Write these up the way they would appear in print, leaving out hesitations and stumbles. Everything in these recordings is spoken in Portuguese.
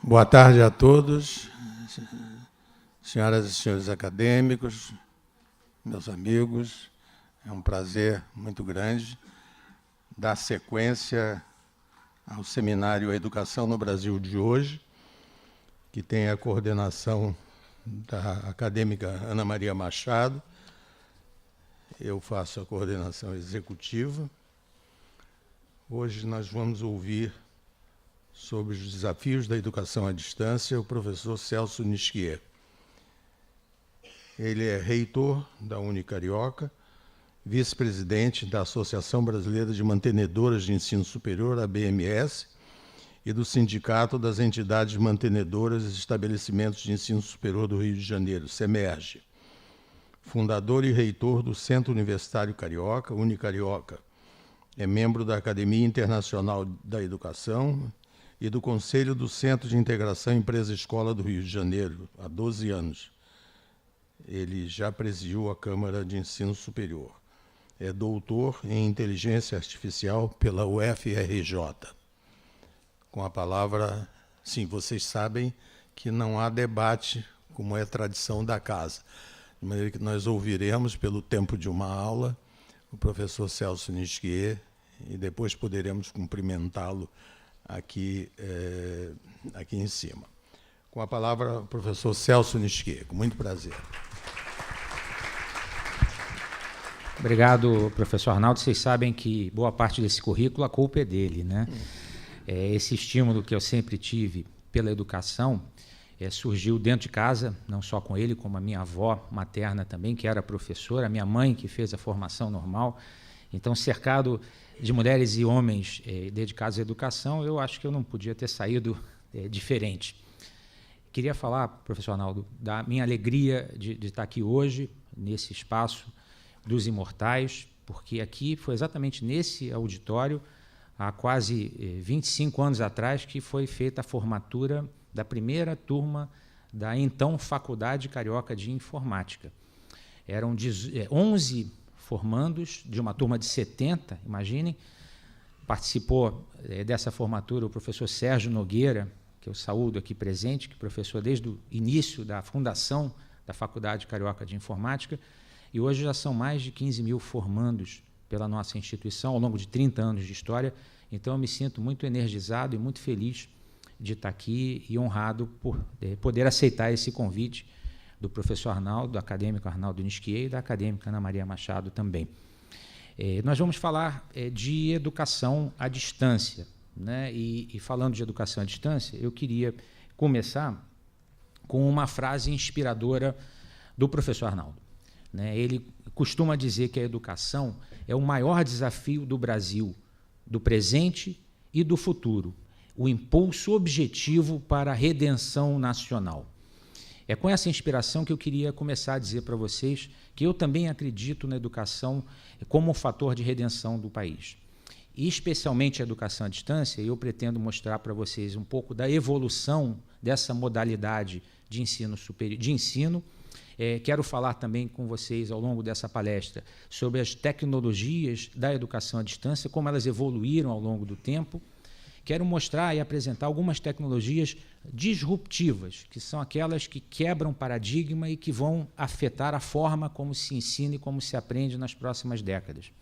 Boa tarde a todos, senhoras e senhores acadêmicos, meus amigos. É um prazer muito grande dar sequência ao seminário Educação no Brasil de hoje, que tem a coordenação da acadêmica Ana Maria Machado. Eu faço a coordenação executiva. Hoje nós vamos ouvir sobre os desafios da educação à distância o professor Celso Nisquier. Ele é reitor da Unicarioca, vice-presidente da Associação Brasileira de Mantenedoras de Ensino Superior, a BMS, e do Sindicato das Entidades Mantenedoras e Estabelecimentos de Ensino Superior do Rio de Janeiro, SEMERGE. Fundador e reitor do Centro Universitário Carioca, Unicarioca. É membro da Academia Internacional da Educação e do Conselho do Centro de Integração Empresa-Escola do Rio de Janeiro, há 12 anos. Ele já presidiu a Câmara de Ensino Superior. É doutor em Inteligência Artificial pela UFRJ. Com a palavra, sim, vocês sabem que não há debate, como é tradição da casa. De maneira que nós ouviremos, pelo tempo de uma aula, o professor Celso Nisquier, e depois poderemos cumprimentá-lo aqui em cima. Com a palavra, o professor Celso Nisquier, com muito prazer. Obrigado, professor Arnaldo. Vocês sabem que boa parte desse currículo, a culpa é dele, né? Esse estímulo que eu sempre tive pela educação surgiu dentro de casa, não só com ele, como a minha avó materna também, que era professora, a minha mãe, que fez a formação normal. Então, cercado de mulheres e homens dedicados à educação, eu acho que eu não podia ter saído diferente. Queria falar, professor Arnaldo, da minha alegria de estar aqui hoje, nesse espaço dos imortais, porque aqui foi exatamente nesse auditório, há quase 25 anos atrás, que foi feita a formatura da primeira turma da então Faculdade Carioca de Informática. Eram 11 formandos de uma turma de 70, imaginem. Participou dessa formatura o professor Sérgio Nogueira, que eu saúdo aqui presente, que é professor desde o início da fundação da Faculdade Carioca de Informática, e hoje já são mais de 15 mil formandos pela nossa instituição, ao longo de 30 anos de história. Então, eu me sinto muito energizado e muito feliz de estar aqui e honrado por poder aceitar esse convite do professor Arnaldo, do acadêmico Arnaldo Nisquier e da acadêmica Ana Maria Machado também. Nós vamos falar de educação à distância, né? E falando de educação à distância, eu queria começar com uma frase inspiradora do professor Arnaldo. Ele costuma dizer que a educação é o maior desafio do Brasil, do presente e do futuro, o impulso objetivo para a redenção nacional. É com essa inspiração que eu queria começar a dizer para vocês que eu também acredito na educação como um fator de redenção do país. E especialmente a educação à distância, eu pretendo mostrar para vocês um pouco da evolução dessa modalidade de ensino superior, quero falar também com vocês, ao longo dessa palestra, sobre as tecnologias da educação à distância, como elas evoluíram ao longo do tempo. Quero mostrar e apresentar algumas tecnologias disruptivas, que são aquelas que quebram paradigma e que vão afetar a forma como se ensina e como se aprende nas próximas décadas.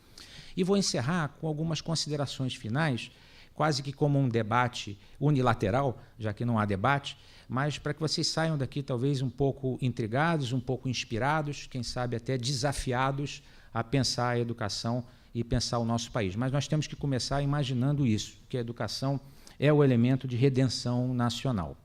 E vou encerrar com algumas considerações finais, quase que como um debate unilateral, já que não há debate, mas para que vocês saiam daqui talvez um pouco intrigados, um pouco inspirados, quem sabe até desafiados a pensar a educação e pensar o nosso país. Mas nós temos que começar imaginando isso, que a educação é o elemento de redenção nacional.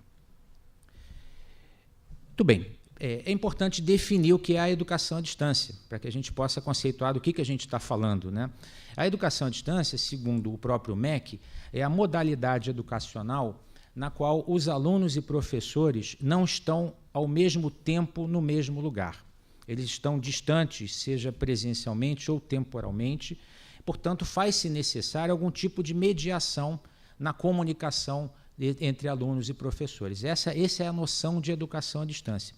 Muito bem, é importante definir o que é a educação à distância, para que a gente possa conceituar do que a gente está falando, né? A educação à distância, segundo o próprio MEC, é a modalidade educacional na qual os alunos e professores não estão ao mesmo tempo no mesmo lugar. Eles estão distantes, seja presencialmente ou temporalmente, portanto, faz-se necessário algum tipo de mediação na comunicação entre alunos e professores. Essa é a noção de educação à distância.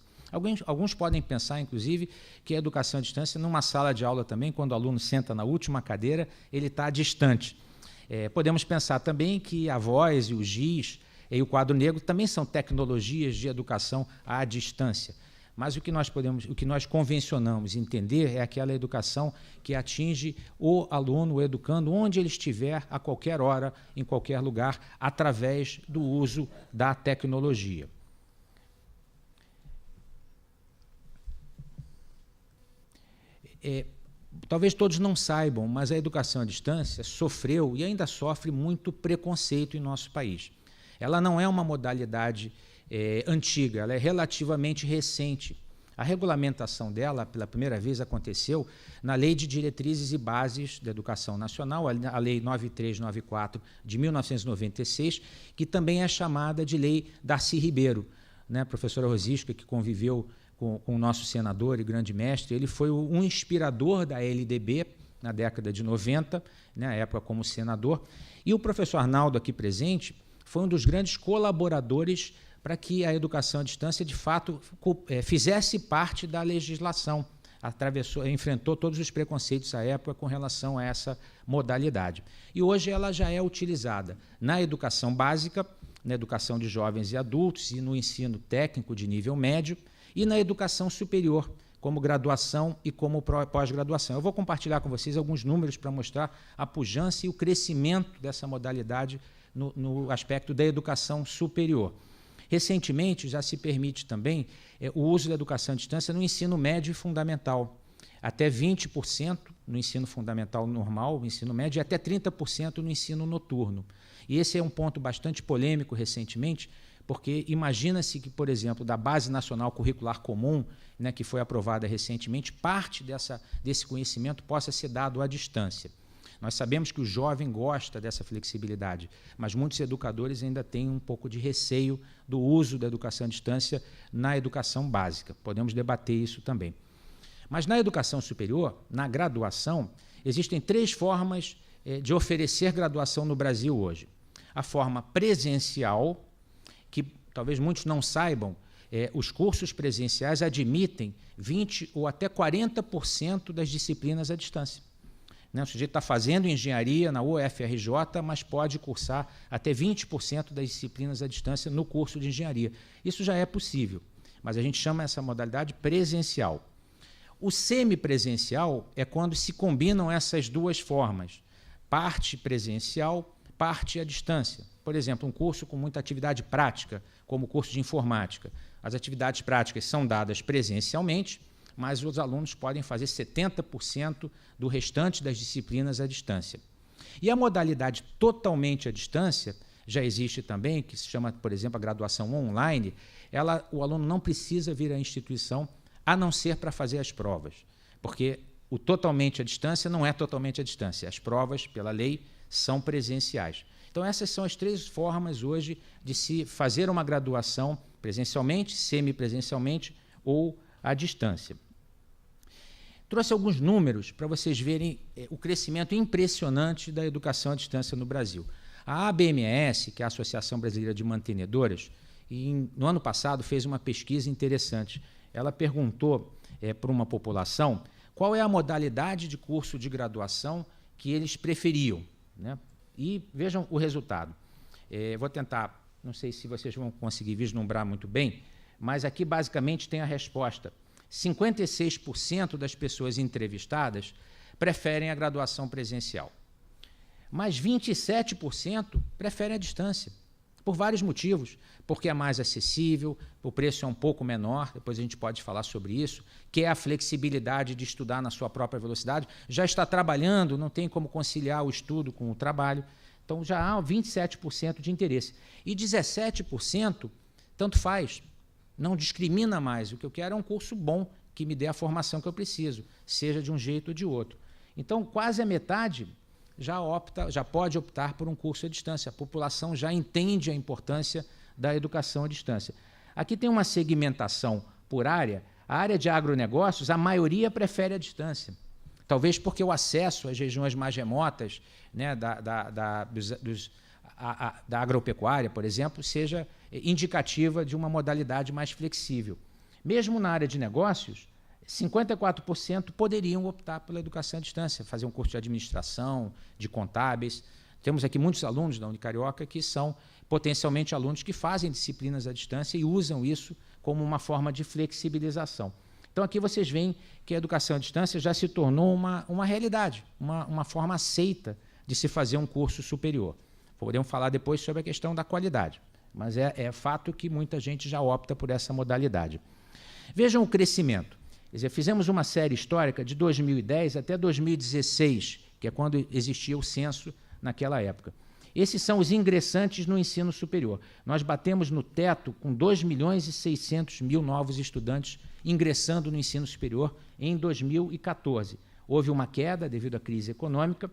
Alguns podem pensar, inclusive, que a educação à distância, numa sala de aula também, quando o aluno senta na última cadeira, ele está distante. Podemos pensar também que a voz e o giz e o quadro negro também são tecnologias de educação à distância. Mas o que nós convencionamos entender é aquela educação que atinge o aluno, o educando, onde ele estiver, a qualquer hora, em qualquer lugar, através do uso da tecnologia. Talvez todos não saibam, mas a educação à distância sofreu e ainda sofre muito preconceito em nosso país. Ela não é uma modalidade antiga, ela é relativamente recente. A regulamentação dela, pela primeira vez, aconteceu na Lei de Diretrizes e Bases da Educação Nacional, a Lei 9394 de 1996, que também é chamada de Lei Darcy Ribeiro, né? A professora Rosisca, que conviveu com o nosso senador e grande mestre, ele foi um inspirador da LDB na década de 90, na época como senador, e o professor Arnaldo, aqui presente, foi um dos grandes colaboradores para que a educação à distância, de fato, fizesse parte da legislação, enfrentou todos os preconceitos à época com relação a essa modalidade. E hoje ela já é utilizada na educação básica, na educação de jovens e adultos e no ensino técnico de nível médio e na educação superior, como graduação e como pós-graduação. Eu vou compartilhar com vocês alguns números para mostrar a pujança e o crescimento dessa modalidade no aspecto da educação superior. Recentemente, já se permite também o uso da educação à distância no ensino médio e fundamental, até 20% no ensino fundamental normal, no ensino médio, e até 30% no ensino noturno. E esse é um ponto bastante polêmico recentemente, porque imagina-se que, por exemplo, da Base Nacional Curricular Comum, né, que foi aprovada recentemente, parte desse conhecimento possa ser dado à distância. Nós sabemos que o jovem gosta dessa flexibilidade, mas muitos educadores ainda têm um pouco de receio do uso da educação à distância na educação básica. Podemos debater isso também. Mas na educação superior, na graduação, existem 3 formas de oferecer graduação no Brasil hoje. A forma presencial, que talvez muitos não saibam, os cursos presenciais admitem 20% ou até 40% das disciplinas à distância. O sujeito está fazendo engenharia na UFRJ, mas pode cursar até 20% das disciplinas à distância no curso de engenharia. Isso já é possível, mas a gente chama essa modalidade presencial. O semipresencial é quando se combinam essas 2 formas, parte presencial, parte à distância. Por exemplo, um curso com muita atividade prática, como o curso de informática. As atividades práticas são dadas presencialmente, mas os alunos podem fazer 70% do restante das disciplinas à distância. E a modalidade totalmente à distância, já existe também, que se chama, por exemplo, a graduação online, o aluno não precisa vir à instituição, a não ser para fazer as provas, porque o totalmente à distância não é totalmente à distância, as provas, pela lei, são presenciais. Então, essas são as 3 formas hoje de se fazer uma graduação presencialmente, semipresencialmente ou à distância. Trouxe alguns números para vocês verem o crescimento impressionante da educação à distância no Brasil. A ABMS, que é a Associação Brasileira de Mantenedoras, no ano passado fez uma pesquisa interessante. Ela perguntou para uma população qual é a modalidade de curso de graduação que eles preferiam, né? E vejam o resultado. Vou tentar, não sei se vocês vão conseguir vislumbrar muito bem, mas aqui basicamente tem a resposta. 56% das pessoas entrevistadas preferem a graduação presencial, mas 27% preferem a distância, por vários motivos, porque é mais acessível, o preço é um pouco menor, depois a gente pode falar sobre isso, que é a flexibilidade de estudar na sua própria velocidade, já está trabalhando, não tem como conciliar o estudo com o trabalho, então já há 27% de interesse. E 17% tanto faz, não discrimina mais, o que eu quero é um curso bom, que me dê a formação que eu preciso, seja de um jeito ou de outro. Então, quase a metade já pode optar por um curso à distância. A população já entende a importância da educação à distância. Aqui tem uma segmentação por área. A área de agronegócios, a maioria prefere a distância. Talvez porque o acesso às regiões mais remotas, né, da agropecuária, por exemplo, seja indicativa de uma modalidade mais flexível. Mesmo na área de negócios, 54% poderiam optar pela educação à distância, fazer um curso de administração, de contábeis. Temos aqui muitos alunos da Unicarioca que são potencialmente alunos que fazem disciplinas à distância e usam isso como uma forma de flexibilização. Então, aqui vocês veem que a educação à distância já se tornou uma realidade, uma forma aceita de se fazer um curso superior. Podemos falar depois sobre a questão da qualidade, mas é fato que muita gente já opta por essa modalidade. Vejam o crescimento. Quer dizer, fizemos uma série histórica de 2010 até 2016, que é quando existia o censo naquela época. Esses são os ingressantes no ensino superior. Nós batemos no teto com 2.600.000 novos estudantes ingressando no ensino superior em 2014. Houve uma queda devido à crise econômica.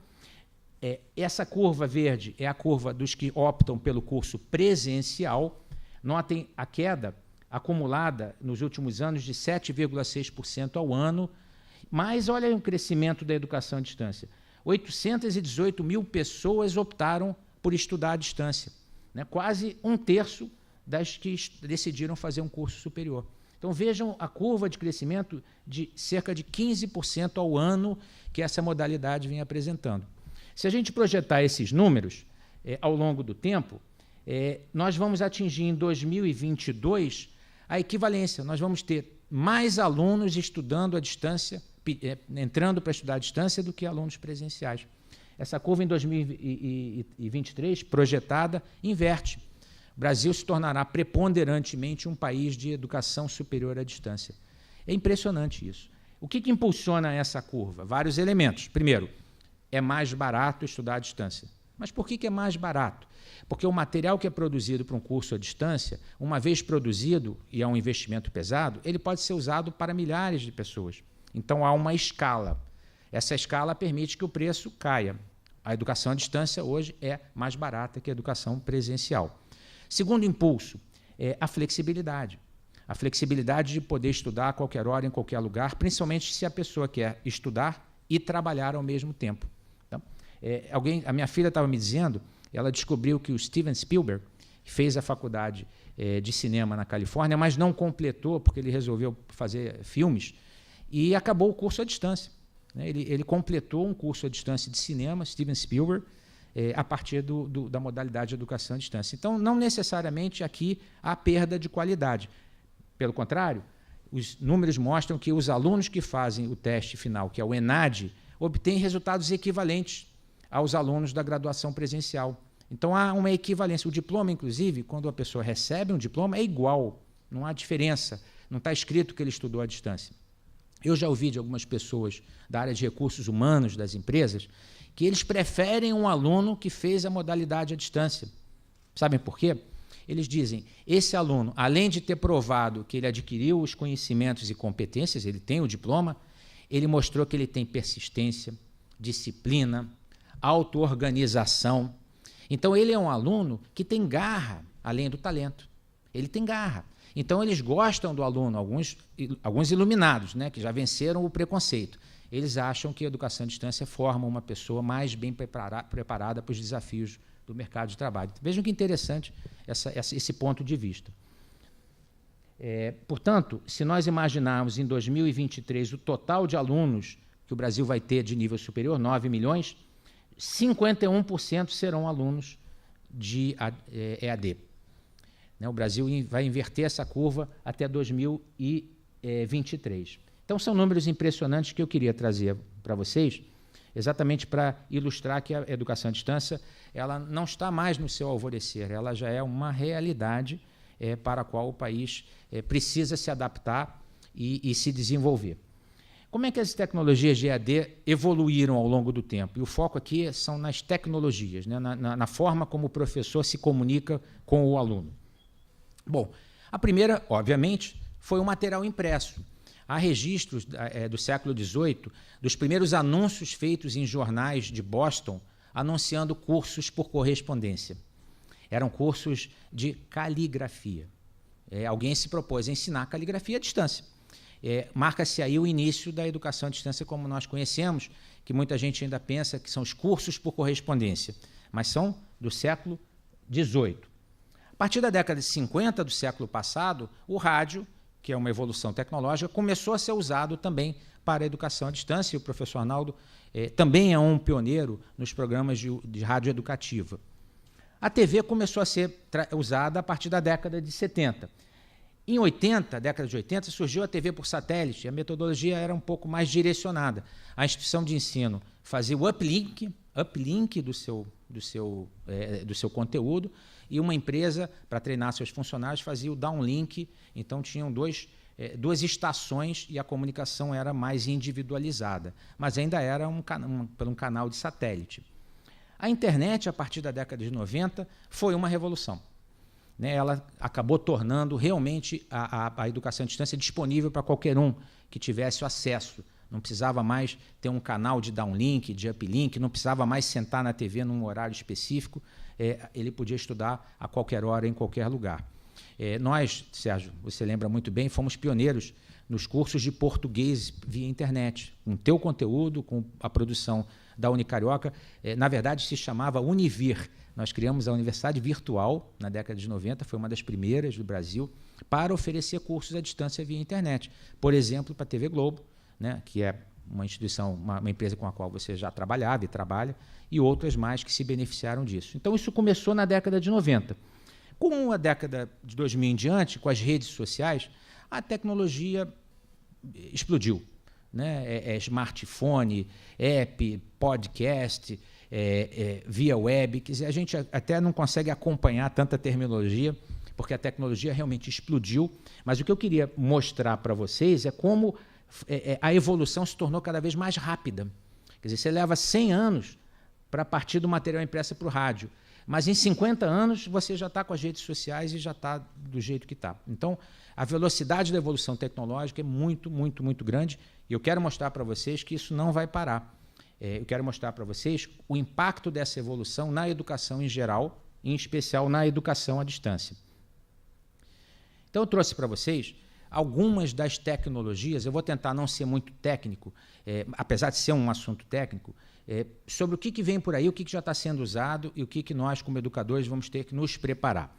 Essa curva verde é a curva dos que optam pelo curso presencial. Notem a queda acumulada nos últimos anos de 7,6% ao ano, mas olha o crescimento da educação à distância. 818.000 pessoas optaram por estudar à distância, né? Quase um terço das que decidiram fazer um curso superior. Então vejam a curva de crescimento de cerca de 15% ao ano que essa modalidade vem apresentando. Se a gente projetar esses números ao longo do tempo, nós vamos atingir em 2022 a equivalência. Nós vamos ter mais alunos estudando à distância, entrando para estudar à distância, do que alunos presenciais. Essa curva em 2023, projetada, inverte. O Brasil se tornará preponderantemente um país de educação superior à distância. É impressionante isso. O que impulsiona essa curva? Vários elementos. Primeiro, é mais barato estudar à distância. Mas por que é mais barato? Porque o material que é produzido para um curso à distância, uma vez produzido, e é um investimento pesado, ele pode ser usado para milhares de pessoas. Então, há uma escala. Essa escala permite que o preço caia. A educação à distância hoje é mais barata que a educação presencial. Segundo impulso é a flexibilidade. A flexibilidade de poder estudar a qualquer hora, em qualquer lugar, principalmente se a pessoa quer estudar e trabalhar ao mesmo tempo. Então, a minha filha estava me dizendo, ela descobriu que o Steven Spielberg fez a faculdade de cinema na Califórnia, mas não completou, porque ele resolveu fazer filmes, e acabou o curso à distância. Ele completou um curso à distância de cinema, Steven Spielberg, a partir da modalidade de educação à distância. Então, não necessariamente aqui há perda de qualidade. Pelo contrário, os números mostram que os alunos que fazem o teste final, que é o ENAD, obtêm resultados equivalentes aos alunos da graduação presencial. Então, há uma equivalência. O diploma, inclusive, quando a pessoa recebe um diploma, é igual, não há diferença, não está escrito que ele estudou à distância. Eu já ouvi de algumas pessoas da área de recursos humanos das empresas que eles preferem um aluno que fez a modalidade à distância. Sabem por quê? Eles dizem, esse aluno, além de ter provado que ele adquiriu os conhecimentos e competências, ele tem o diploma, ele mostrou que ele tem persistência, disciplina, auto-organização. Então, ele é um aluno que tem garra, além do talento. Ele tem garra. Então, eles gostam do aluno, alguns iluminados, né, que já venceram o preconceito. Eles acham que a educação à distância forma uma pessoa mais bem preparada para os desafios do mercado de trabalho. Vejam que interessante esse ponto de vista. Portanto, se nós imaginarmos em 2023 o total de alunos que o Brasil vai ter de nível superior, 9 milhões, 51% serão alunos de EAD. O Brasil vai inverter essa curva até 2023. Então, são números impressionantes que eu queria trazer para vocês, exatamente para ilustrar que a educação à distância ela não está mais no seu alvorecer, ela já é uma realidade para a qual o país precisa se adaptar e se desenvolver. Como é que as tecnologias de EAD evoluíram ao longo do tempo? E o foco aqui são nas tecnologias, né? na forma como o professor se comunica com o aluno. Bom, a primeira, obviamente, foi o material impresso. Há registros do século XVIII dos primeiros anúncios feitos em jornais de Boston anunciando cursos por correspondência. Eram cursos de caligrafia. Alguém se propôs a ensinar caligrafia à distância. Marca-se aí o início da educação à distância como nós conhecemos, que muita gente ainda pensa que são os cursos por correspondência, mas são do século XVIII. A partir da década de 50 do século passado, o rádio, que é uma evolução tecnológica, começou a ser usado também para a educação à distância, e o professor Arnaldo também é um pioneiro nos programas de rádio educativa. A TV começou a ser usada a partir da década de 70. Em 80, década de 80, surgiu a TV por satélite, a metodologia era um pouco mais direcionada. A instituição de ensino fazia o uplink do seu conteúdo, e uma empresa, para treinar seus funcionários, fazia o downlink, então tinham duas estações e a comunicação era mais individualizada, mas ainda era por um canal de satélite. A internet, a partir da década de 90, foi uma revolução. Ela acabou tornando realmente a educação à distância disponível para qualquer um que tivesse o acesso. Não precisava mais ter um canal de downlink, de uplink, não precisava mais sentar na TV num horário específico, ele podia estudar a qualquer hora, em qualquer lugar. Nós, Sérgio, você lembra muito bem, fomos pioneiros nos cursos de português via internet, com o teu conteúdo, com a produção da Unicarioca. Na verdade, se chamava Univir. Nós criamos a Universidade Virtual, na década de 90, foi uma das primeiras do Brasil, para oferecer cursos à distância via internet. Por exemplo, para a TV Globo, né, que é uma instituição, uma empresa com a qual você já trabalhava e trabalha, e outras mais que se beneficiaram disso. Então, isso começou na década de 90. Com a década de 2000 em diante, com as redes sociais, a tecnologia explodiu. Smartphone, app, podcast, via web. Quer dizer, a gente até não consegue acompanhar tanta terminologia, porque a tecnologia realmente explodiu. Mas o que eu queria mostrar para vocês é como a evolução se tornou cada vez mais rápida. Quer dizer, você leva 100 anos para partir do material impresso para o rádio, mas em 50 anos você já está com as redes sociais e já está do jeito que está. Então, a velocidade da evolução tecnológica é muito, muito, muito grande, e eu quero mostrar para vocês que isso não vai parar. Eu quero mostrar para vocês o impacto dessa evolução na educação em geral, em especial na educação à distância. Então, eu trouxe para vocês algumas das tecnologias, eu vou tentar não ser muito técnico, apesar de ser um assunto técnico, sobre o que vem por aí, o que já está sendo usado e o que nós, como educadores, vamos ter que nos preparar.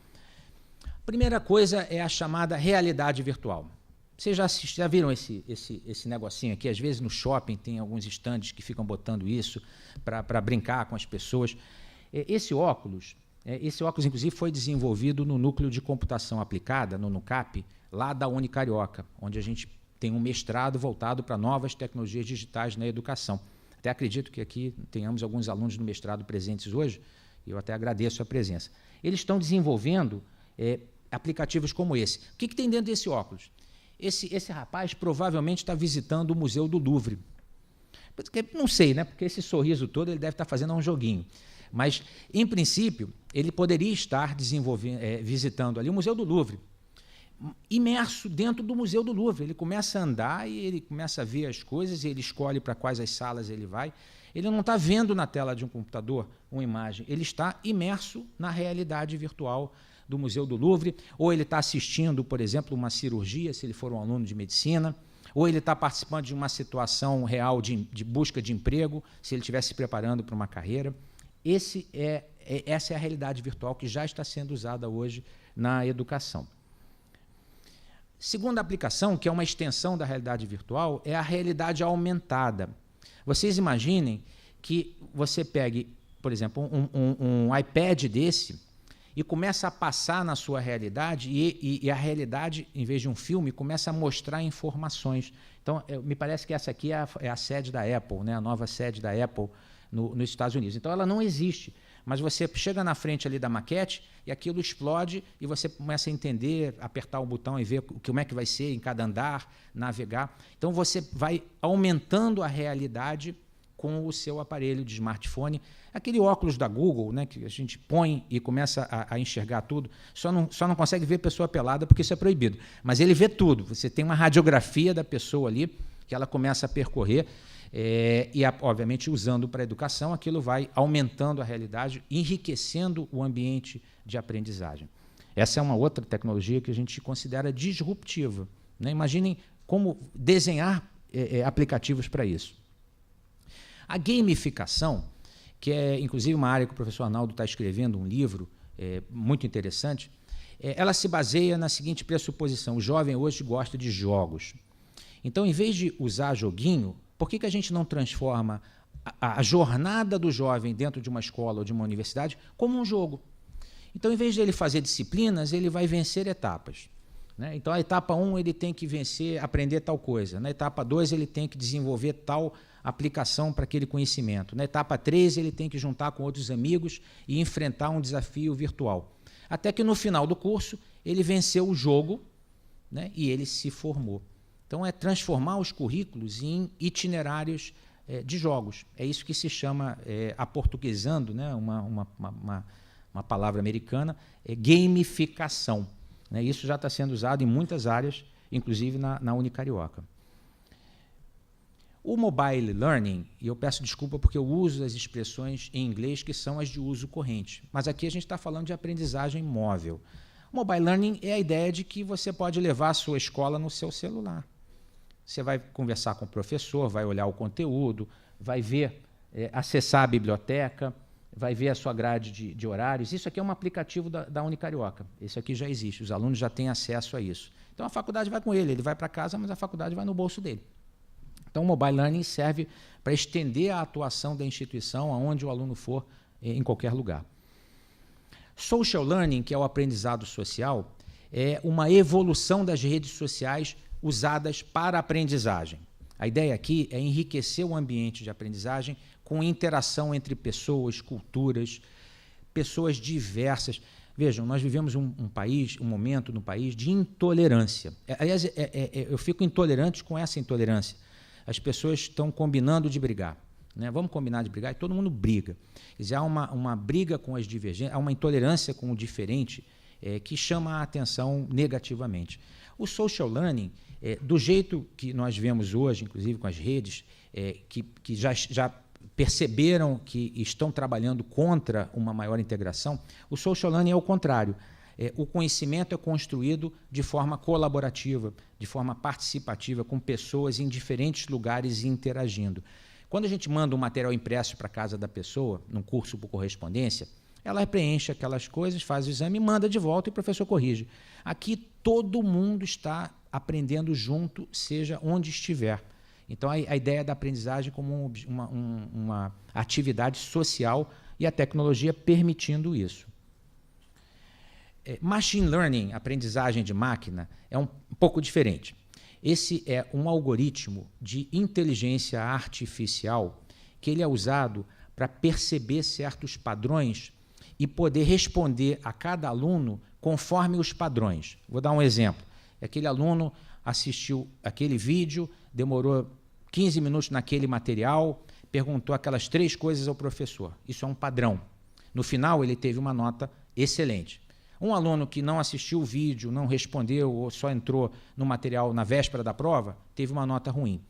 A primeira coisa é a chamada realidade virtual. Vocês já viram esse negocinho aqui? Às vezes no shopping tem alguns estandes que ficam botando isso para brincar com as pessoas. Esse óculos, inclusive, foi desenvolvido no Núcleo de Computação Aplicada, no NUCAP, lá da Unicarioca, onde a gente tem um mestrado voltado para novas tecnologias digitais na educação. Até acredito que aqui tenhamos alguns alunos do mestrado presentes hoje, e eu até agradeço a presença. Eles estão desenvolvendo aplicativos como esse. O que tem dentro desse óculos? Esse rapaz provavelmente está visitando o Museu do Louvre. Não sei, né? Porque esse sorriso todo ele deve estar fazendo um joguinho. Mas, em princípio, ele poderia estar visitando ali o Museu do Louvre, imerso dentro do Museu do Louvre. Ele começa a andar e ele começa a ver as coisas e ele escolhe para quais as salas ele vai. Ele não está vendo na tela de um computador uma imagem, ele está imerso na realidade virtual do Museu do Louvre, ou ele está assistindo, por exemplo, uma cirurgia, se ele for um aluno de medicina, ou ele está participando de uma situação real de busca de emprego, se ele estiver se preparando para uma carreira. Essa é a realidade virtual que já está sendo usada hoje na educação. Segunda aplicação, que é uma extensão da realidade virtual, é a realidade aumentada. Vocês imaginem que você pegue, por exemplo, um iPad desse e começa a passar na sua realidade e a realidade, em vez de um filme, começa a mostrar informações. Então, me parece que essa aqui é a sede da Apple, né? A nova sede da Apple nos Estados Unidos. Então, ela não existe, mas você chega na frente ali da maquete e aquilo explode e você começa a entender, apertar o botão e ver como é que vai ser em cada andar, navegar. Então, você vai aumentando a realidade com o seu aparelho de smartphone. Aquele óculos da Google, né, que a gente põe e começa a enxergar tudo, só não consegue ver pessoa pelada porque isso é proibido. Mas ele vê tudo. Você tem uma radiografia da pessoa ali que ela começa a percorrer obviamente, usando para a educação, aquilo vai aumentando a realidade, enriquecendo o ambiente de aprendizagem. Essa é uma outra tecnologia que a gente considera disruptiva, né? Imaginem como desenhar aplicativos para isso. A gamificação, que é inclusive uma área que o professor Arnaldo está escrevendo um livro muito interessante, ela se baseia na seguinte pressuposição: o jovem hoje gosta de jogos. Então, em vez de usar joguinho, por que a gente não transforma a jornada do jovem dentro de uma escola ou de uma universidade como um jogo? Então, em vez de ele fazer disciplinas, ele vai vencer etapas. Né? Então, a etapa 1 ele tem que vencer, aprender tal coisa. Na etapa 2 ele tem que desenvolver tal aplicação para aquele conhecimento. Na etapa 3 ele tem que juntar com outros amigos e enfrentar um desafio virtual. Até que no final do curso ele venceu o jogo, né, e ele se formou. Então, é transformar os currículos em itinerários de jogos. É isso que se chama, aportuguesando, né, uma palavra americana, gamificação. Né? Isso já está sendo usado em muitas áreas, inclusive na Unicarioca. O mobile learning, e eu peço desculpa porque eu uso as expressões em inglês que são as de uso corrente, mas aqui a gente está falando de aprendizagem móvel. O mobile learning é a ideia de que você pode levar a sua escola no seu celular. Você vai conversar com o professor, vai olhar o conteúdo, vai ver, acessar a biblioteca, vai ver a sua grade de horários. Isso aqui é um aplicativo da Unicarioca. Esse aqui já existe, os alunos já têm acesso a isso. Então, a faculdade vai com ele vai para casa, mas a faculdade vai no bolso dele. Então, o mobile learning serve para estender a atuação da instituição aonde o aluno for, em qualquer lugar. Social learning, que é o aprendizado social, é uma evolução das redes sociais usadas para a aprendizagem. A ideia aqui é enriquecer o ambiente de aprendizagem com interação entre pessoas, culturas, pessoas diversas. Vejam, nós vivemos um momento no país de intolerância. Aliás, eu fico intolerante com essa intolerância. As pessoas estão combinando de brigar. Né? Vamos combinar de brigar e todo mundo briga. Quer dizer, há uma briga com as divergências, há uma intolerância com o diferente que chama a atenção negativamente. O social learning, do jeito que nós vemos hoje, inclusive com as redes, que já perceberam que estão trabalhando contra uma maior integração, o social learning é o contrário. O conhecimento é construído de forma colaborativa, de forma participativa, com pessoas em diferentes lugares interagindo. Quando a gente manda um material impresso para a casa da pessoa, num curso por correspondência, ela preenche aquelas coisas, faz o exame, manda de volta e o professor corrige. Aqui todo mundo está aprendendo junto, seja onde estiver. Então, a ideia da aprendizagem como uma atividade social e a tecnologia permitindo isso. Machine Learning, aprendizagem de máquina, é um pouco diferente. Esse é um algoritmo de inteligência artificial que ele é usado para perceber certos padrões e poder responder a cada aluno conforme os padrões. Vou dar um exemplo. Aquele aluno assistiu aquele vídeo, demorou 15 minutos naquele material, perguntou aquelas 3 coisas ao professor. Isso é um padrão. No final, ele teve uma nota excelente. Um aluno que não assistiu o vídeo, não respondeu ou só entrou no material na véspera da prova, teve uma nota ruim.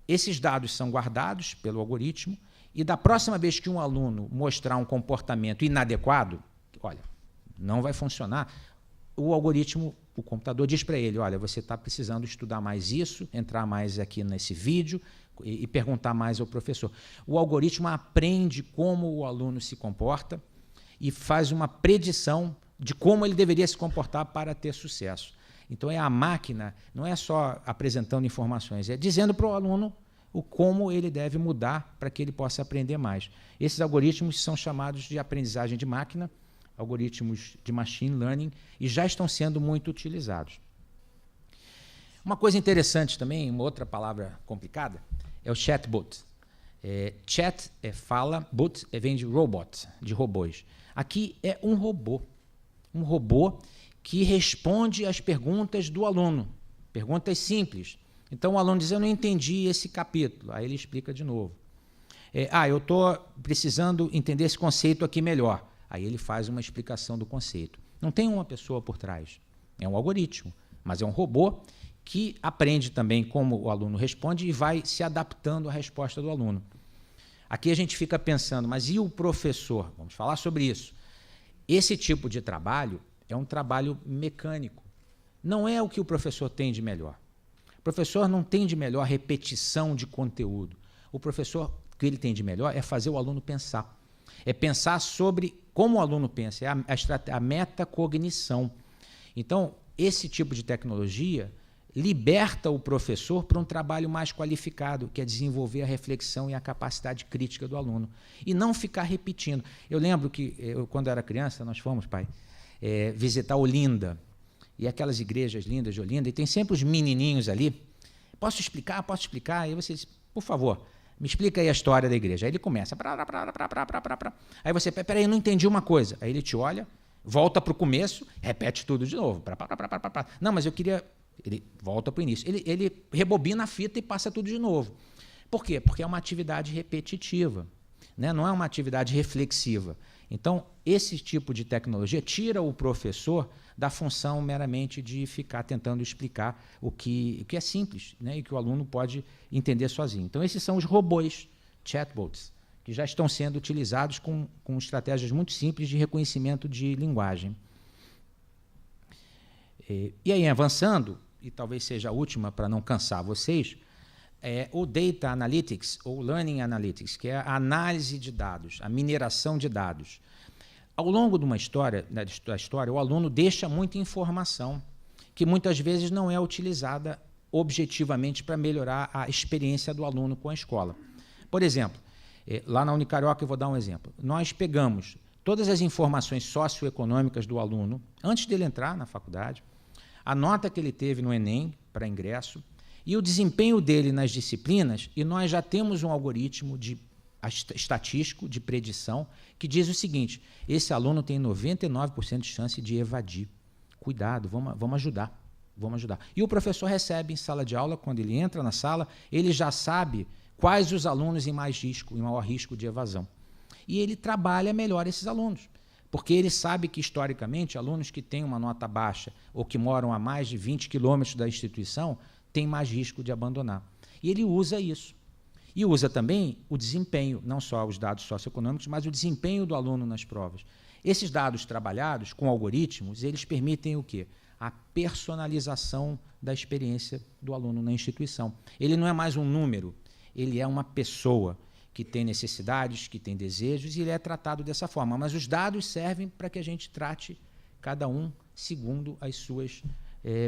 Esses dados são guardados pelo algoritmo e da próxima vez que um aluno mostrar um comportamento inadequado, olha, não vai funcionar, o algoritmo, o computador diz para ele, olha, você está precisando estudar mais isso, entrar mais aqui nesse vídeo e perguntar mais ao professor. O algoritmo aprende como o aluno se comporta e faz uma predição de como ele deveria se comportar para ter sucesso. Então, a máquina não é só apresentando informações, é dizendo para o aluno como ele deve mudar para que ele possa aprender mais. Esses algoritmos são chamados de aprendizagem de máquina, algoritmos de machine learning, e já estão sendo muito utilizados. Uma coisa interessante também, uma outra palavra complicada, é o chatbot. Chat é fala, bot vem de robot, de robôs. Aqui é um robô que responde às perguntas do aluno, perguntas simples. Então o aluno diz, eu não entendi esse capítulo, aí ele explica de novo. Eu estou precisando entender esse conceito aqui melhor. Aí ele faz uma explicação do conceito. Não tem uma pessoa por trás, é um algoritmo, mas é um robô que aprende também como o aluno responde e vai se adaptando à resposta do aluno. Aqui a gente fica pensando, mas e o professor? Vamos falar sobre isso. Esse tipo de trabalho é um trabalho mecânico. Não é o que o professor tem de melhor. O professor não tem de melhor repetição de conteúdo. O professor, o que ele tem de melhor é fazer o aluno pensar. É pensar sobre como o aluno pensa, é a metacognição. Então, esse tipo de tecnologia liberta o professor para um trabalho mais qualificado, que é desenvolver a reflexão e a capacidade crítica do aluno. E não ficar repetindo. Eu lembro que, quando eu era criança, nós fomos, pai, visitar Olinda, e aquelas igrejas lindas de Olinda, e tem sempre os menininhos ali. Posso explicar? Posso explicar? Aí você diz, por favor, me explica aí a história da igreja. Aí ele começa. Aí você, peraí, eu não entendi uma coisa. Aí ele te olha, volta para o começo, repete tudo de novo. Não, mas eu queria... Ele volta para o início. Ele rebobina a fita e passa tudo de novo. Por quê? Porque é uma atividade repetitiva, né? Não é uma atividade reflexiva. Então, esse tipo de tecnologia tira o professor da função meramente de ficar tentando explicar o que é simples, né? E que o aluno pode entender sozinho. Então, esses são os robôs, chatbots, que já estão sendo utilizados com estratégias muito simples de reconhecimento de linguagem. E aí, avançando, e talvez seja a última para não cansar vocês, o Data Analytics, ou Learning Analytics, que é a análise de dados, a mineração de dados. Ao longo de uma história, o aluno deixa muita informação que muitas vezes não é utilizada objetivamente para melhorar a experiência do aluno com a escola. Por exemplo, lá na Unicarioca, eu vou dar um exemplo. Nós pegamos todas as informações socioeconômicas do aluno, antes dele entrar na faculdade, a nota que ele teve no Enem para ingresso e o desempenho dele nas disciplinas, e nós já temos um algoritmo estatístico de predição que diz o seguinte: esse aluno tem 99% de chance de evadir. Cuidado, vamos ajudar. E o professor recebe em sala de aula, quando ele entra na sala, ele já sabe quais os alunos em maior risco de evasão. E ele trabalha melhor esses alunos. Porque ele sabe que, historicamente, alunos que têm uma nota baixa ou que moram a mais de 20 quilômetros da instituição têm mais risco de abandonar. E ele usa isso. E usa também o desempenho, não só os dados socioeconômicos, mas o desempenho do aluno nas provas. Esses dados trabalhados com algoritmos, eles permitem o quê? A personalização da experiência do aluno na instituição. Ele não é mais um número, ele é uma pessoa que tem necessidades, que tem desejos, e ele é tratado dessa forma. Mas os dados servem para que a gente trate cada um segundo as suas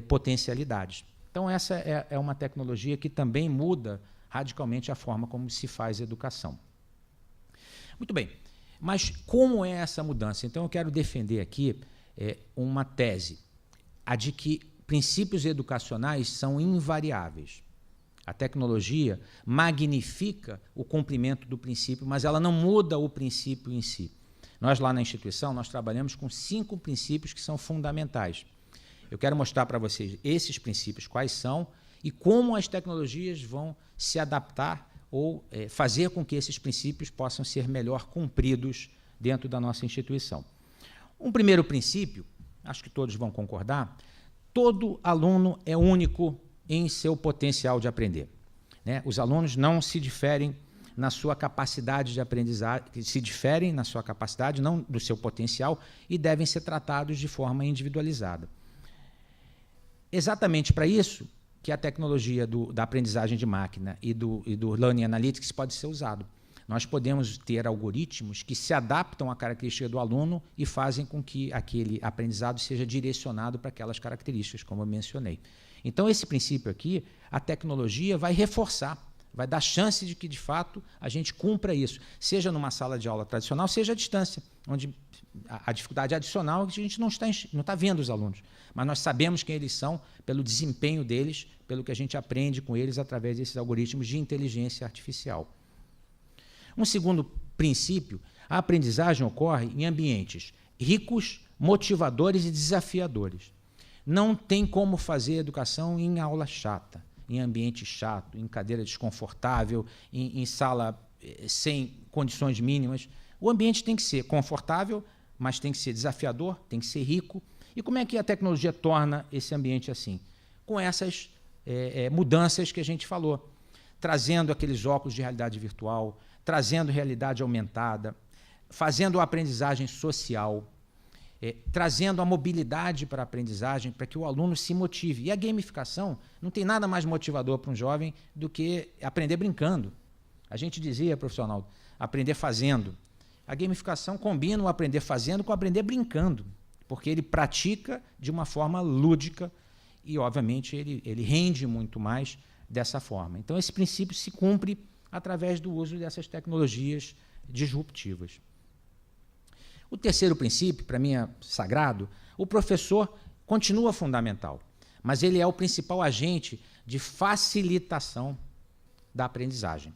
potencialidades. Então, essa é uma tecnologia que também muda radicalmente a forma como se faz educação. Muito bem, mas como é essa mudança? Então, eu quero defender aqui uma tese, a de que princípios educacionais são invariáveis. A tecnologia magnifica o cumprimento do princípio, mas ela não muda o princípio em si. Nós, lá na instituição, nós trabalhamos com 5 princípios que são fundamentais. Eu quero mostrar para vocês esses princípios, quais são, e como as tecnologias vão se adaptar ou fazer com que esses princípios possam ser melhor cumpridos dentro da nossa instituição. Um primeiro princípio, acho que todos vão concordar, todo aluno é único em seu potencial de aprender, né? Os alunos não se diferem na sua capacidade de aprendizagem, se diferem na sua capacidade, não do seu potencial, e devem ser tratados de forma individualizada. Exatamente para isso que a tecnologia da aprendizagem de máquina e do Learning Analytics pode ser usado. Nós podemos ter algoritmos que se adaptam à característica do aluno e fazem com que aquele aprendizado seja direcionado para aquelas características, como eu mencionei. Então, esse princípio aqui, a tecnologia vai reforçar, vai dar chance de que, de fato, a gente cumpra isso, seja numa sala de aula tradicional, seja à distância, onde a dificuldade adicional é que a gente não está vendo os alunos, mas nós sabemos quem eles são pelo desempenho deles, pelo que a gente aprende com eles através desses algoritmos de inteligência artificial. Um segundo princípio, a aprendizagem ocorre em ambientes ricos, motivadores e desafiadores. Não tem como fazer educação em aula chata, em ambiente chato, em cadeira desconfortável, em sala sem condições mínimas. O ambiente tem que ser confortável, mas tem que ser desafiador, tem que ser rico. E como é que a tecnologia torna esse ambiente assim? Com essas mudanças que a gente falou, trazendo aqueles óculos de realidade virtual, trazendo realidade aumentada, fazendo a aprendizagem social, trazendo a mobilidade para a aprendizagem, para que o aluno se motive. E a gamificação não tem nada mais motivador para um jovem do que aprender brincando. A gente dizia, profissional, aprender fazendo. A gamificação combina o aprender fazendo com o aprender brincando, porque ele pratica de uma forma lúdica e, obviamente, ele rende muito mais dessa forma. Então, esse princípio se cumpre através do uso dessas tecnologias disruptivas. O terceiro princípio, para mim, é sagrado. O professor continua fundamental, mas ele é o principal agente de facilitação da aprendizagem.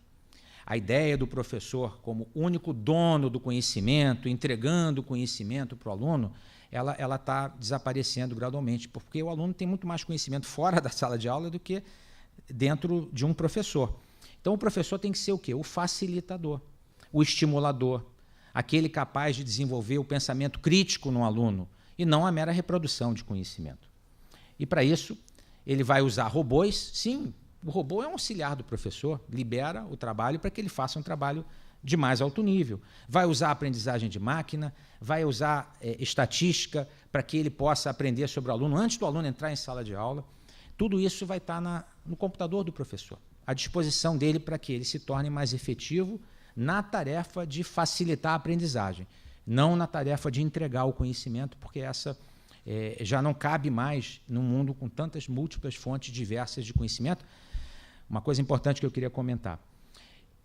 A ideia do professor como único dono do conhecimento, entregando o conhecimento para o aluno, ela está desaparecendo gradualmente, porque o aluno tem muito mais conhecimento fora da sala de aula do que dentro de um professor. Então, o professor tem que ser o quê? O facilitador, o estimulador, aquele capaz de desenvolver o pensamento crítico no aluno e não a mera reprodução de conhecimento. E, para isso, ele vai usar robôs. Sim, o robô é um auxiliar do professor, libera o trabalho para que ele faça um trabalho de mais alto nível. Vai usar a aprendizagem de máquina, vai usar estatística para que ele possa aprender sobre o aluno antes do aluno entrar em sala de aula. Tudo isso vai estar no computador do professor, à disposição dele para que ele se torne mais efetivo na tarefa de facilitar a aprendizagem, não na tarefa de entregar o conhecimento, porque essa já não cabe mais num mundo com tantas múltiplas fontes diversas de conhecimento. Uma coisa importante que eu queria comentar.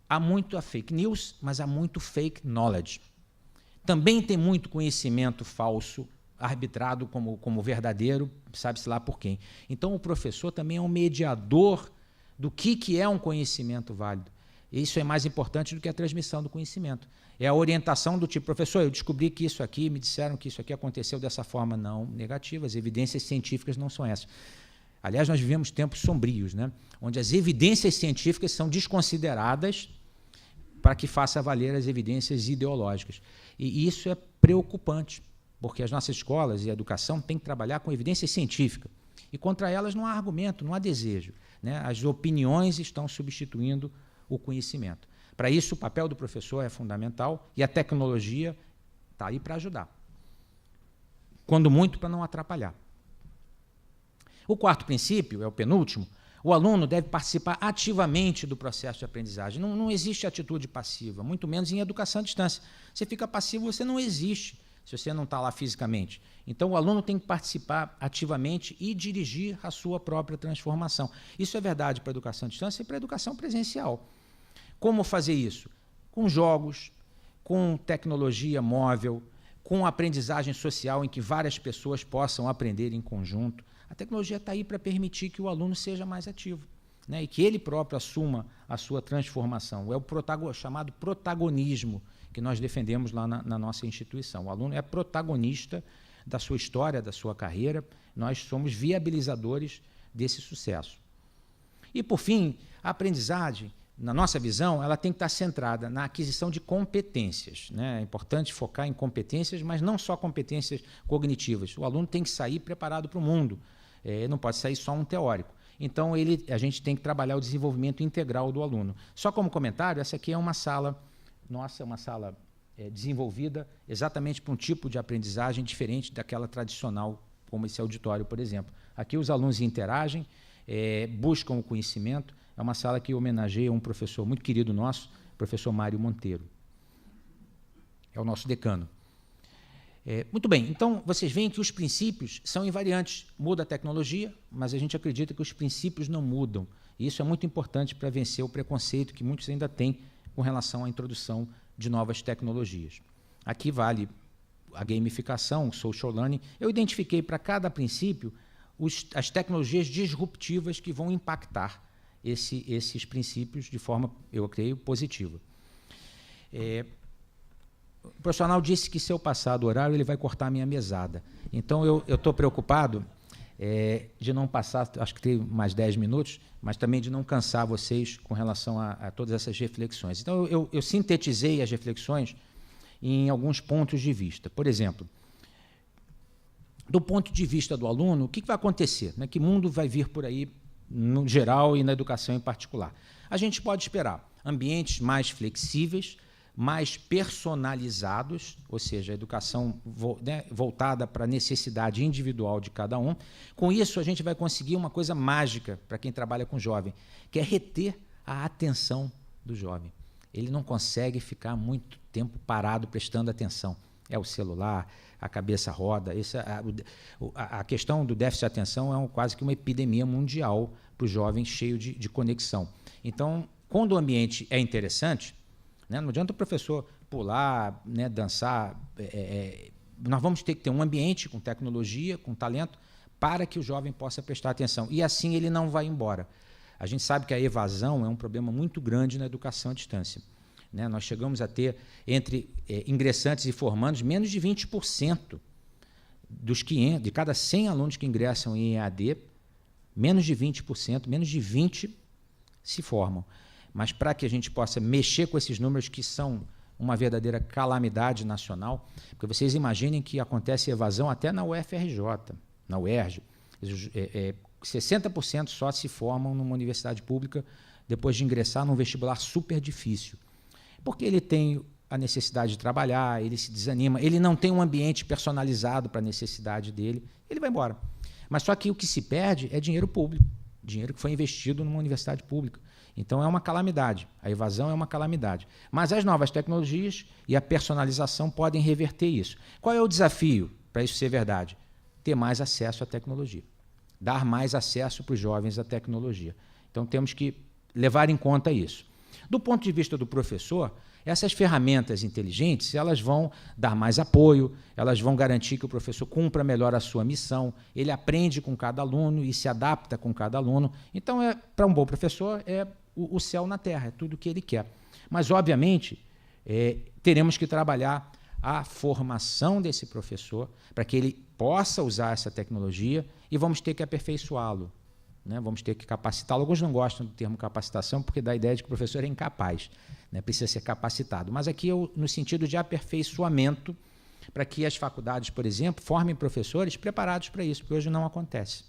Há muita fake news, mas há muito fake knowledge. Também tem muito conhecimento falso, arbitrado como verdadeiro, sabe-se lá por quem. Então, o professor também é um mediador do que é um conhecimento válido. Isso é mais importante do que a transmissão do conhecimento. É a orientação do tipo, professor, eu descobri que isso aqui, me disseram que isso aqui aconteceu dessa forma. Não, negativa, as evidências científicas não são essas. Aliás, nós vivemos tempos sombrios, né? Onde as evidências científicas são desconsideradas para que faça valer as evidências ideológicas. E isso é preocupante, porque as nossas escolas e a educação têm que trabalhar com evidência científica. E contra elas não há argumento, não há desejo, né? As opiniões estão substituindo o conhecimento. Para isso, o papel do professor é fundamental e a tecnologia está aí para ajudar. Quando muito, para não atrapalhar. O quarto princípio, é o penúltimo, o aluno deve participar ativamente do processo de aprendizagem. Não existe atitude passiva, muito menos em educação à distância. Você fica passivo, você não existe, se você não está lá fisicamente. Então, o aluno tem que participar ativamente e dirigir a sua própria transformação. Isso é verdade para a educação à distância e para a educação presencial. Como fazer isso? Com jogos, com tecnologia móvel, com aprendizagem social em que várias pessoas possam aprender em conjunto. A tecnologia está aí para permitir que o aluno seja mais ativo, né, e que ele próprio assuma a sua transformação. É o chamado protagonismo que nós defendemos lá na nossa instituição. O aluno é protagonista da sua história, da sua carreira. Nós somos viabilizadores desse sucesso. E, por fim, a aprendizagem, na nossa visão, ela tem que estar centrada na aquisição de competências, né? É importante focar em competências, mas não só competências cognitivas. O aluno tem que sair preparado para o mundo. Não pode sair só um teórico. Então, a gente tem que trabalhar o desenvolvimento integral do aluno. Só como comentário, essa aqui é uma sala nossa, uma sala desenvolvida exatamente para um tipo de aprendizagem diferente daquela tradicional, como esse auditório, por exemplo. Aqui os alunos interagem, buscam o conhecimento. É uma sala que homenageia um professor muito querido nosso, o professor Mário Monteiro. É o nosso decano. Muito bem, então vocês veem que os princípios são invariantes. Muda a tecnologia, mas a gente acredita que os princípios não mudam. E isso é muito importante para vencer o preconceito que muitos ainda têm com relação à introdução de novas tecnologias. Aqui vale a gamificação, o social learning. Eu identifiquei para cada princípio as tecnologias disruptivas que vão impactar esses princípios de forma, eu creio, positiva. O profissional disse que se eu passar do horário, ele vai cortar a minha mesada. Então, eu estou preocupado de não passar, acho que tem mais 10 minutos, mas também de não cansar vocês com relação a todas essas reflexões. Então, eu sintetizei as reflexões em alguns pontos de vista. Por exemplo, do ponto de vista do aluno, o que vai acontecer? Né? Que mundo vai vir por aí, no geral e na educação em particular? A gente pode esperar ambientes mais flexíveis, mais personalizados, ou seja, a educação voltada para a necessidade individual de cada um. Com isso, a gente vai conseguir uma coisa mágica para quem trabalha com jovem, que é reter a atenção do jovem. ele não consegue ficar muito tempo parado prestando atenção. É o celular, a cabeça roda. A questão do déficit de atenção é quase que uma epidemia mundial para o jovem cheio de conexão. Então, quando o ambiente é interessante, né, não adianta o professor pular, né, dançar. Nós vamos ter que ter um ambiente com tecnologia, com talento, para que o jovem possa prestar atenção. E assim ele não vai embora. A gente sabe que a evasão é um problema muito grande na educação à distância. Né? Nós chegamos a ter, entre ingressantes e formandos, menos de 20% de cada 100 alunos que ingressam em EAD, menos de 20%, menos de 20% se formam. Mas para que a gente possa mexer com esses números que são uma verdadeira calamidade nacional, porque vocês imaginem que acontece evasão até na UFRJ, na UERJ, 60% só se formam numa universidade pública depois de ingressar num vestibular super difícil. Porque ele tem a necessidade de trabalhar, ele se desanima, ele não tem um ambiente personalizado para a necessidade dele, ele vai embora. Mas só que o que se perde é dinheiro público, dinheiro que foi investido numa universidade pública. Então é uma calamidade, a evasão é uma calamidade. Mas as novas tecnologias e a personalização podem reverter isso. Qual é o desafio para isso ser verdade? Ter mais acesso à tecnologia, dar mais acesso para os jovens à tecnologia. Então temos que levar em conta isso. Do ponto de vista do professor, essas ferramentas inteligentes, elas vão dar mais apoio, elas vão garantir que o professor cumpra melhor a sua missão, ele aprende com cada aluno e se adapta com cada aluno. Então, para um bom professor, é o céu na terra, é tudo o que ele quer. Mas, obviamente, teremos que trabalhar a formação desse professor para que ele possa usar essa tecnologia e vamos ter que aperfeiçoá-lo. Né? Vamos ter que capacitá-lo. Alguns não gostam do termo capacitação porque dá a ideia de que o professor é incapaz, né? Precisa ser capacitado. Mas aqui no sentido de aperfeiçoamento, para que as faculdades, por exemplo, formem professores preparados para isso, porque hoje não acontece.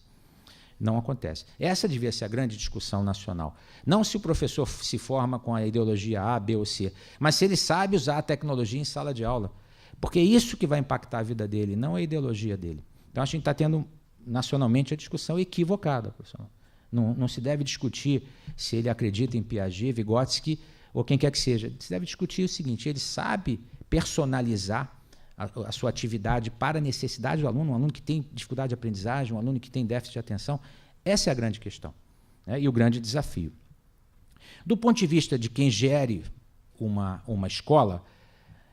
Não acontece. Essa devia ser a grande discussão nacional. Não se o professor se forma com a ideologia A, B ou C, mas se ele sabe usar a tecnologia em sala de aula, porque é isso que vai impactar a vida dele, não a ideologia dele. Então, a gente está tendo nacionalmente a discussão equivocada, professor. Não se deve discutir se ele acredita em Piaget, Vygotsky ou quem quer que seja. Se deve discutir o seguinte: ele sabe personalizar a sua atividade para a necessidade do aluno, um aluno que tem dificuldade de aprendizagem, um aluno que tem déficit de atenção. Essa é a grande questão, né? E o grande desafio. Do ponto de vista de quem gere uma escola,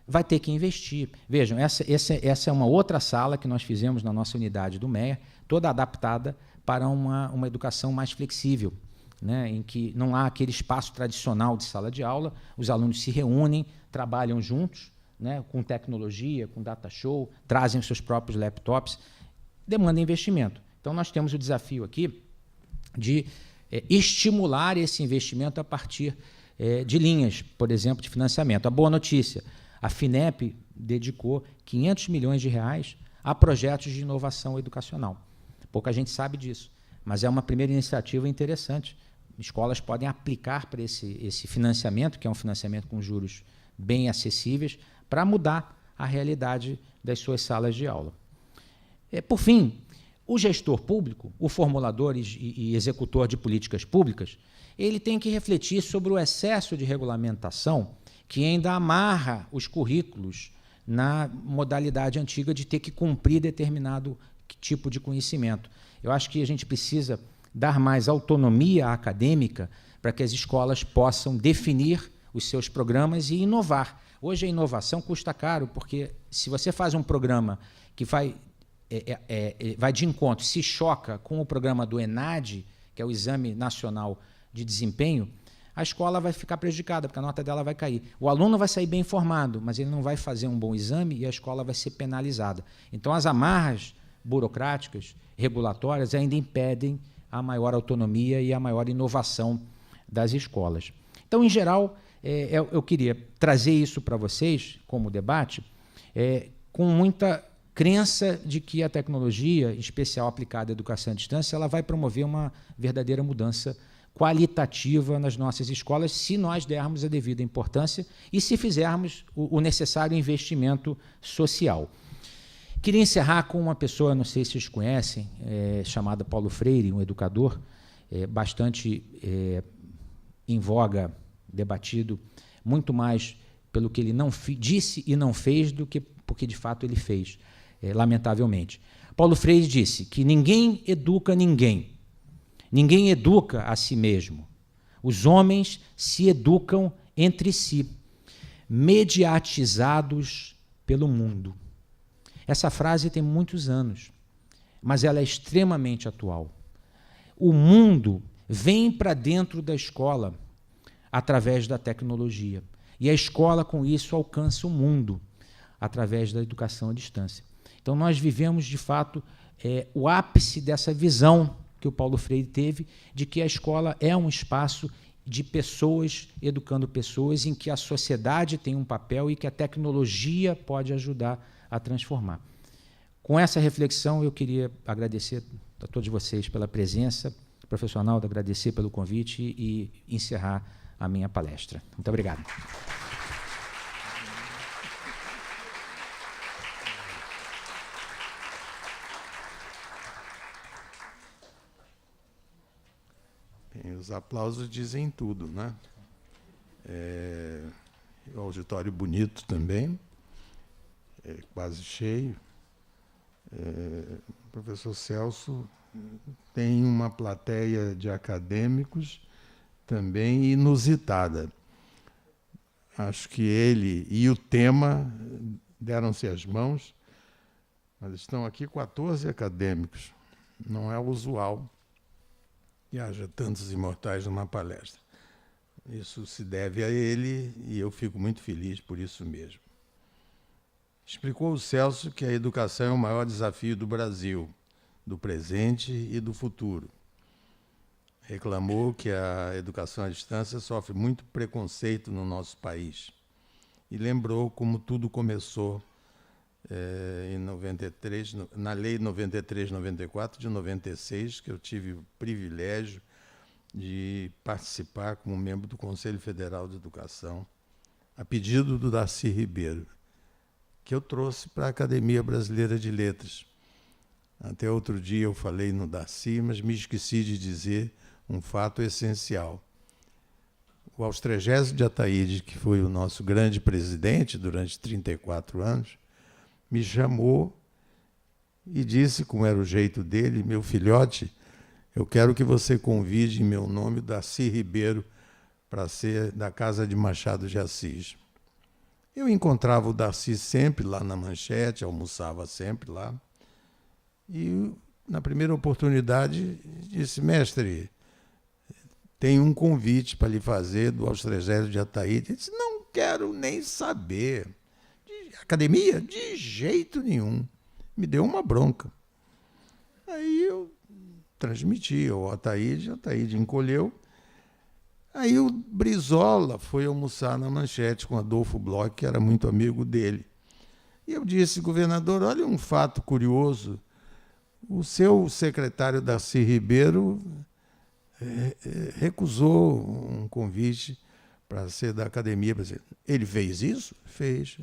vai ter que investir. Vejam, essa é uma outra sala que nós fizemos na nossa unidade do MEA, toda adaptada para uma educação mais flexível, né, em que não há aquele espaço tradicional de sala de aula, os alunos se reúnem, trabalham juntos, né, com tecnologia, com data show, trazem os seus próprios laptops, demanda investimento. Então, nós temos o desafio aqui de estimular esse investimento a partir de linhas, por exemplo, de financiamento. A boa notícia: a FINEP dedicou 500 milhões de reais a projetos de inovação educacional. Pouca gente sabe disso, mas é uma primeira iniciativa interessante. Escolas podem aplicar para esse financiamento, que é um financiamento com juros bem acessíveis, para mudar a realidade das suas salas de aula. Por fim, o gestor público, o formulador e executor de políticas públicas, ele tem que refletir sobre o excesso de regulamentação que ainda amarra os currículos na modalidade antiga de ter que cumprir determinado tipo de conhecimento. Eu acho que a gente precisa dar mais autonomia acadêmica para que as escolas possam definir os seus programas e inovar. Hoje a inovação custa caro, porque se você faz um programa que vai de encontro, se choca com o programa do ENAD, que é o Exame Nacional de Desempenho, a escola vai ficar prejudicada, porque a nota dela vai cair. O aluno vai sair bem informado, mas ele não vai fazer um bom exame e a escola vai ser penalizada. Então, as amarras burocráticas, regulatórias, ainda impedem a maior autonomia e a maior inovação das escolas. Então, em geral, eu queria trazer isso para vocês como debate, com muita crença de que a tecnologia, em especial aplicada à educação à distância, ela vai promover uma verdadeira mudança qualitativa nas nossas escolas, se nós dermos a devida importância e se fizermos o necessário investimento social. Queria encerrar com uma pessoa, não sei se vocês conhecem, chamada Paulo Freire, um educador bastante em voga, debatido muito mais pelo que ele não disse e não fez do que porque, de fato, ele fez, lamentavelmente. Paulo Freire disse que ninguém educa ninguém, ninguém educa a si mesmo. Os homens se educam entre si, mediatizados pelo mundo. Essa frase tem muitos anos, mas ela é extremamente atual. O mundo vem para dentro da escola através da tecnologia. E a escola, com isso, alcança o mundo através da educação à distância. Então, nós vivemos, de fato, o ápice dessa visão que o Paulo Freire teve de que a escola é um espaço de pessoas educando pessoas, em que a sociedade tem um papel e que a tecnologia pode ajudar a transformar. Com essa reflexão, eu queria agradecer a todos vocês pela presença, professor Arnaldo, agradecer pelo convite e encerrar a minha palestra. Muito obrigado. Bem, os aplausos dizem tudo, né? O auditório bonito também, quase cheio. O professor Celso tem uma plateia de acadêmicos também inusitada. Acho que ele e o tema deram-se as mãos, mas estão aqui 14 acadêmicos. Não é usual que haja tantos imortais numa palestra. Isso se deve a ele e eu fico muito feliz por isso mesmo. Explicou o Celso que a educação é o maior desafio do Brasil, do presente e do futuro. Reclamou que a educação à distância sofre muito preconceito no nosso país. E lembrou como tudo começou em 93, na Lei 93/94 de 96, que eu tive o privilégio de participar como membro do Conselho Federal de Educação, a pedido do Darcy Ribeiro, que eu trouxe para a Academia Brasileira de Letras. Até outro dia eu falei no Darcy, mas me esqueci de dizer um fato essencial. O Austrégésimo de Ataíde, que foi o nosso grande presidente durante 34 anos, me chamou e disse, como era o jeito dele, meu filhote, eu quero que você convide em meu nome o Darcy Ribeiro para ser da Casa de Machado de Assis. Eu encontrava o Darcy sempre lá na Manchete, almoçava sempre lá. E, na primeira oportunidade, disse, mestre, tem um convite para lhe fazer do Austrégésimo de Ataíde. Ele disse, não quero nem saber. Academia? De jeito nenhum. Me deu uma bronca. Aí eu transmiti ao Ataíde, o Ataíde encolheu. Aí o Brizola foi almoçar na Manchete com Adolfo Bloch, que era muito amigo dele. E eu disse, governador, olha um fato curioso. O seu secretário Darcy Ribeiro recusou um convite para ser da Academia Brasileira. Ele fez isso? Fez.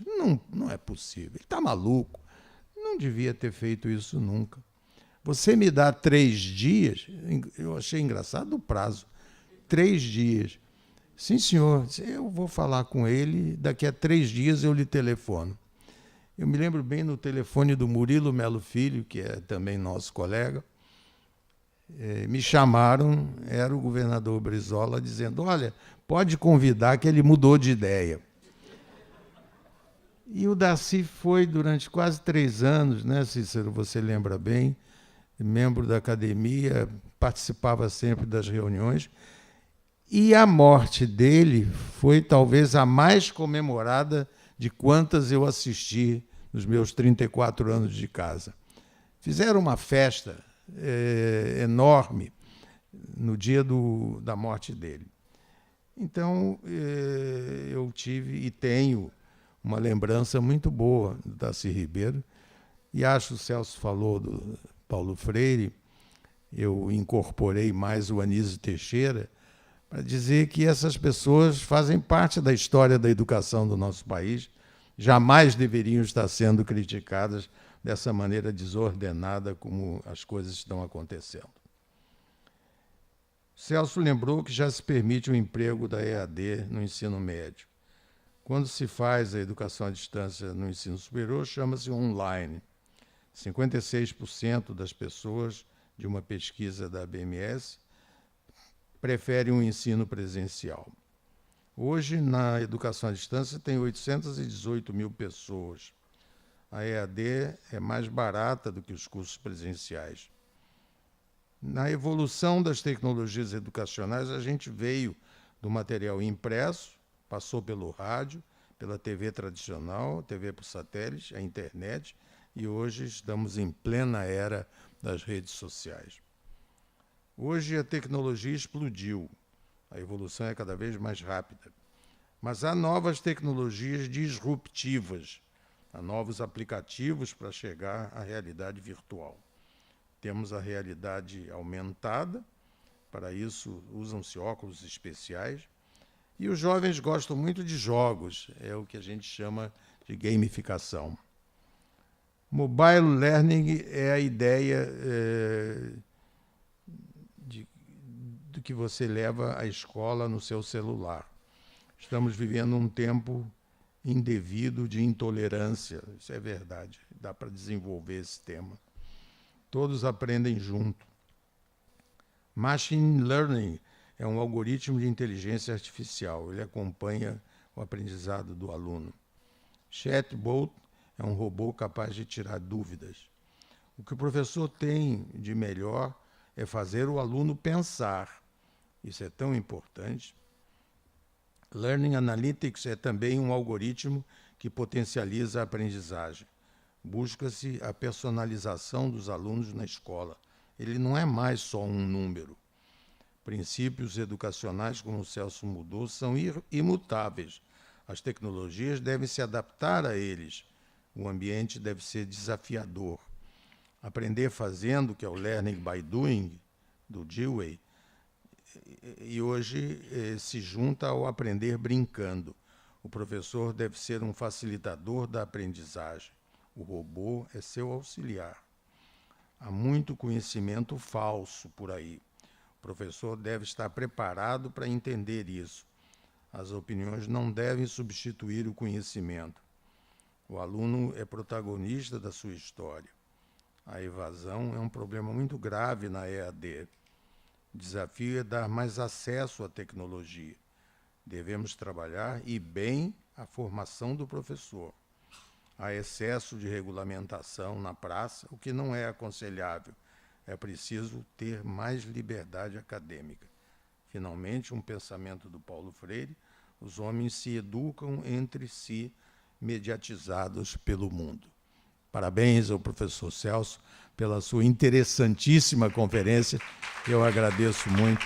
Não é possível. Ele está maluco. Não devia ter feito isso nunca. Você me dá 3 dias, eu achei engraçado o prazo, 3 dias. Sim, senhor, eu vou falar com ele, daqui a 3 dias eu lhe telefono. Eu me lembro bem no telefone do Murilo Melo Filho, que é também nosso colega, me chamaram, era o governador Brizola, dizendo, olha, pode convidar que ele mudou de ideia. E o Darcy foi durante quase 3 anos, né, Cícero, você lembra bem, membro da academia, participava sempre das reuniões, e a morte dele foi talvez a mais comemorada de quantas eu assisti nos meus 34 anos de casa. Fizeram uma festa enorme no dia da morte dele. Então, eu tive e tenho uma lembrança muito boa do Darcy Ribeiro, e acho que o Celso falou do Paulo Freire, eu incorporei mais o Anísio Teixeira, para dizer que essas pessoas fazem parte da história da educação do nosso país, jamais deveriam estar sendo criticadas dessa maneira desordenada como as coisas estão acontecendo. Celso lembrou que já se permite o emprego da EAD no ensino médio. Quando se faz a educação à distância no ensino superior, chama-se online. 56% das pessoas de uma pesquisa da BMS preferem um ensino presencial. Hoje, na educação à distância, tem 818 mil pessoas. A EAD é mais barata do que os cursos presenciais. Na evolução das tecnologias educacionais, a gente veio do material impresso, passou pelo rádio, pela TV tradicional, TV por satélite, a internet, e hoje estamos em plena era das redes sociais. Hoje a tecnologia explodiu, a evolução é cada vez mais rápida, mas há novas tecnologias disruptivas, há novos aplicativos para chegar à realidade virtual. Temos a realidade aumentada, para isso usam-se óculos especiais, e os jovens gostam muito de jogos, é o que a gente chama de gamificação. Mobile Learning é a ideia do que você leva à escola no seu celular. Estamos vivendo um tempo indevido de intolerância, isso é verdade, dá para desenvolver esse tema. Todos aprendem junto. Machine Learning é um algoritmo de inteligência artificial, ele acompanha o aprendizado do aluno. Chatbot é um robô capaz de tirar dúvidas. O que o professor tem de melhor é fazer o aluno pensar. Isso é tão importante. Learning Analytics é também um algoritmo que potencializa a aprendizagem. Busca-se a personalização dos alunos na escola. Ele não é mais só um número. Princípios educacionais, como o Celso mudou, são imutáveis. As tecnologias devem se adaptar a eles. O ambiente deve ser desafiador. Aprender fazendo, que é o Learning by Doing, do Dewey, e hoje se junta ao aprender brincando. O professor deve ser um facilitador da aprendizagem. O robô é seu auxiliar. Há muito conhecimento falso por aí. O professor deve estar preparado para entender isso. As opiniões não devem substituir o conhecimento. O aluno é protagonista da sua história. A evasão é um problema muito grave na EAD. O desafio é dar mais acesso à tecnologia. Devemos trabalhar e bem a formação do professor. Há excesso de regulamentação na praça, o que não é aconselhável. É preciso ter mais liberdade acadêmica. Finalmente, um pensamento do Paulo Freire: os homens se educam entre si, mediatizados pelo mundo. Parabéns ao professor Celso pela sua interessantíssima conferência. Eu agradeço muito.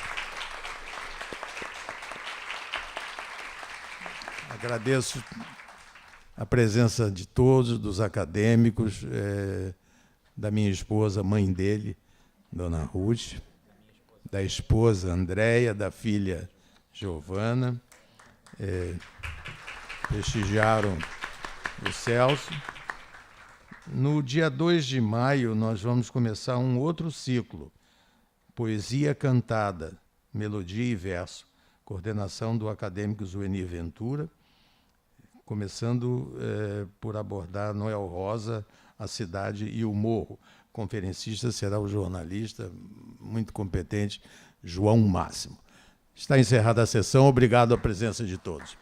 Agradeço a presença de todos, dos acadêmicos, da minha esposa, mãe dele, Dona Ruth, da esposa Andréia, da filha Giovana, prestigiaram o Celso. No dia 2 de maio, nós vamos começar um outro ciclo, Poesia Cantada, Melodia e Verso, coordenação do acadêmico Zuenir Ventura, começando por abordar Noel Rosa, a cidade e o morro. Conferencista será o jornalista muito competente, João Máximo. Está encerrada a sessão. Obrigado à presença de todos.